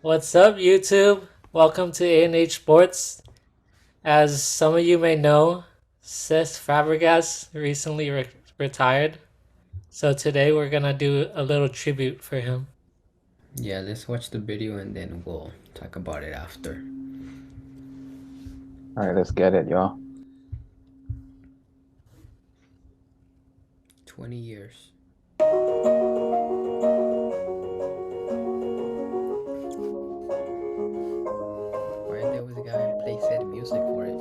What's up, YouTube? Welcome to A&H Sports. As some of you may know, Cesc Fabregas recently retired. So today we're gonna do a little tribute for him. Yeah, let's watch the video and then we'll talk about it after. All right, let's get it, y'all. 20 years. Why there was a guy who play sad music for it?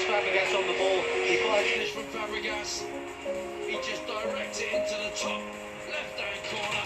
Fabregas on the ball. He finds this from Fabregas. He just directs it into the top left-hand corner.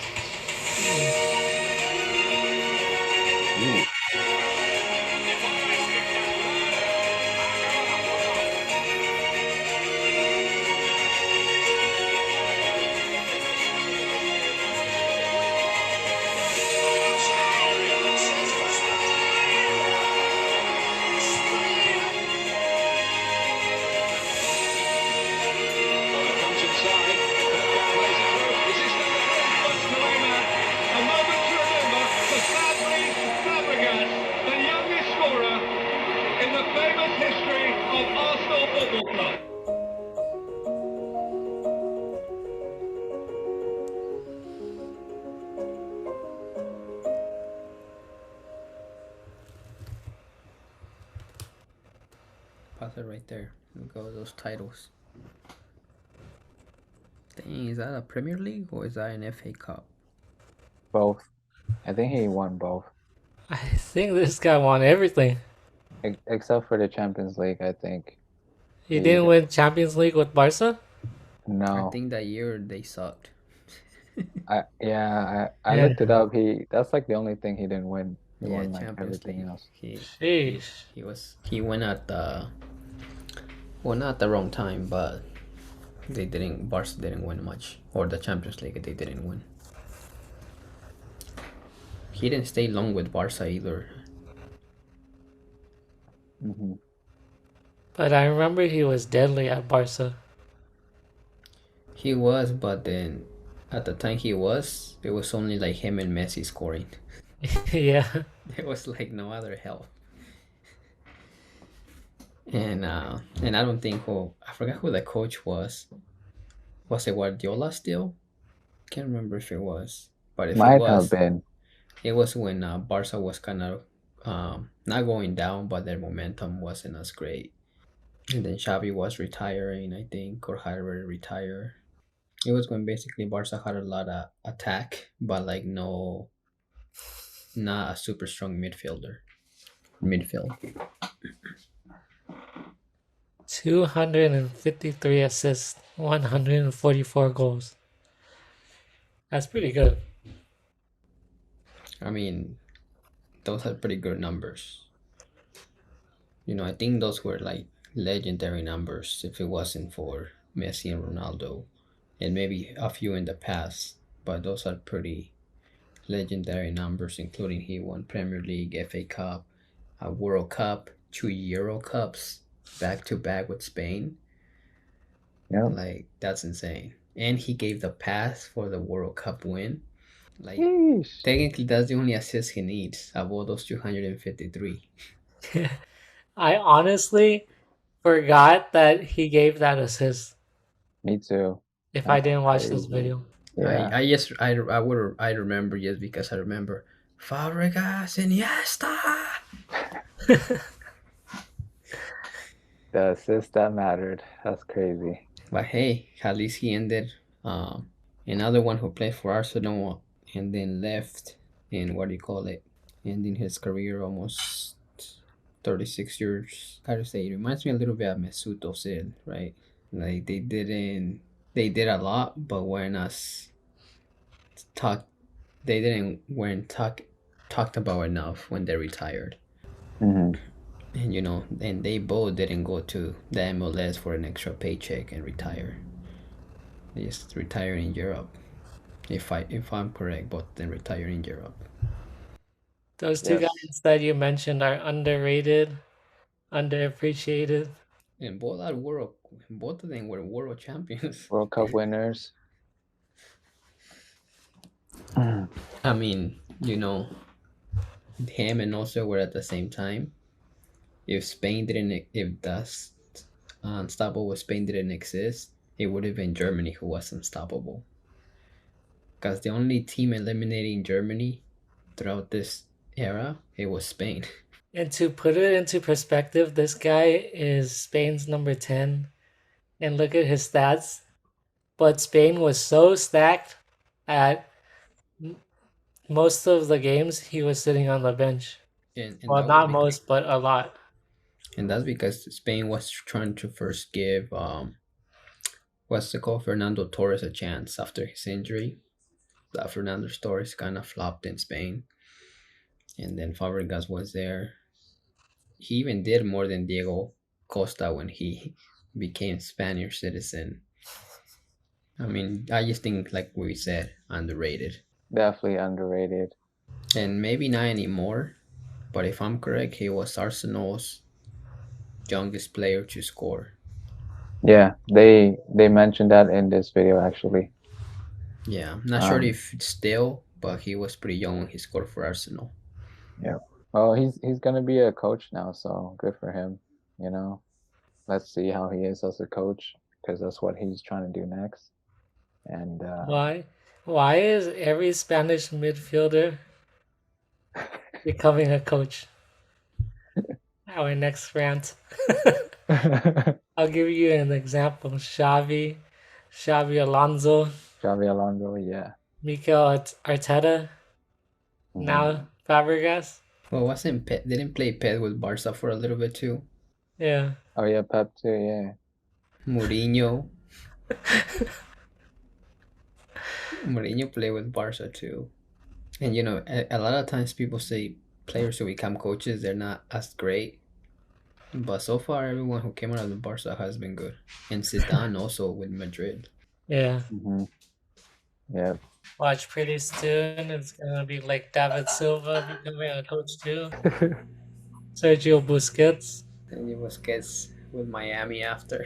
Pause it right there. Look at those titles. Dang, is that a Premier League or is that an FA Cup? Both. I think he won both, I think this guy won everything. except for the Champions League. I think. He didn't win Champions League with Barca. I No. think that year they sucked. I Yeah. looked it up. That's like the only thing he didn't win. He Yeah, won like Champions everything League. else. He went at the not the wrong time, but Barca didn't win much, or the Champions League they didn't win. He didn't stay long with Barca either. Mm-hmm. But I remember he was deadly at Barca. He was, but then at the time it was only like him and Messi scoring. Yeah. There was like no other help. And I don't think I forgot who the coach was. Was it Guardiola still? Can't remember if it was. But if it Might have was, been. it was when Barca was kind of not going down, but their momentum wasn't as great. And then Xavi was retiring, I think, or had already retired. It was when basically Barca had a lot of attack, but like no, not a super strong midfield. 253 assists, 144 goals. That's pretty good. I mean, those are pretty good numbers. I think those were like legendary numbers if it wasn't for Messi and Ronaldo, and maybe a few in the past. But those are pretty legendary numbers, including he won Premier League, FA Cup, a World Cup, 2 Euro Cups back to back with Spain. Yeah. Like, that's insane. And he gave the pass for the World Cup win. Like, Yeesh. technically, that's the only assist he needs above those 253. I honestly forgot that he gave that assist Me too. if I That's didn't watch this crazy. video. Yeah. I remember just because I remember Fabregas, Iniesta. The assist that mattered. That's crazy. But hey, at least he ended. Another one who played for Arsenal and then left in ending his career almost 36 years. How to say? It reminds me a little bit of Mesut Ozil, right? Like they did a lot, but weren't as talk. They didn't weren't talked about enough when they retired. Hmm. And and they both didn't go to the MLS for an extra paycheck and retire. They just retire in Europe. If I'm correct, both of them retire in Europe. Those two Yes. guys that you mentioned are underrated, underappreciated. And both of them were world champions. World Cup winners. I mean, him and also were at the same time. If the unstoppable Spain didn't exist, it would have been Germany who was unstoppable. Because the only team eliminating Germany throughout this era, it was Spain. And to put it into perspective, this guy is Spain's number 10. And look at his stats. But Spain was so stacked at most of the games he was sitting on the bench. And Well, that not was most, but a lot. And that's because Spain was trying to first give Fernando Torres a chance after his injury. That Fernando Torres kind of flopped in Spain, and then Fabregas was there. He even did more than Diego Costa when he became Spanish citizen. I mean, I just think, like we said, underrated. Definitely underrated. And maybe not anymore, but if I'm correct, he was Arsenal's youngest player to score. Yeah, they mentioned that in this video actually. Yeah, I'm not sure if still, but he was pretty young when he scored for Arsenal. Yeah. Well, he's gonna be a coach now, so good for him. Let's see how he is as a coach, because that's what he's trying to do next. And Why is every Spanish midfielder becoming a coach? Our next rant. I'll give you an example. Xavi Alonso, Xavi Alonso, yeah. Mikel Arteta, Mhm. now Fabregas. Well, didn't play Pep with Barca for a little bit too? Yeah. Oh yeah, Pep too, yeah. Mourinho played with Barca too. And a lot of times people say players who become coaches, they're not as great. But so far, everyone who came out of the Barca has been good. And Zidane also with Madrid. Yeah. Mm-hmm. Yeah. Watch pretty soon. It's gonna be like David Silva becoming a coach too. Sergio Busquets. And it was Busquets with Miami after.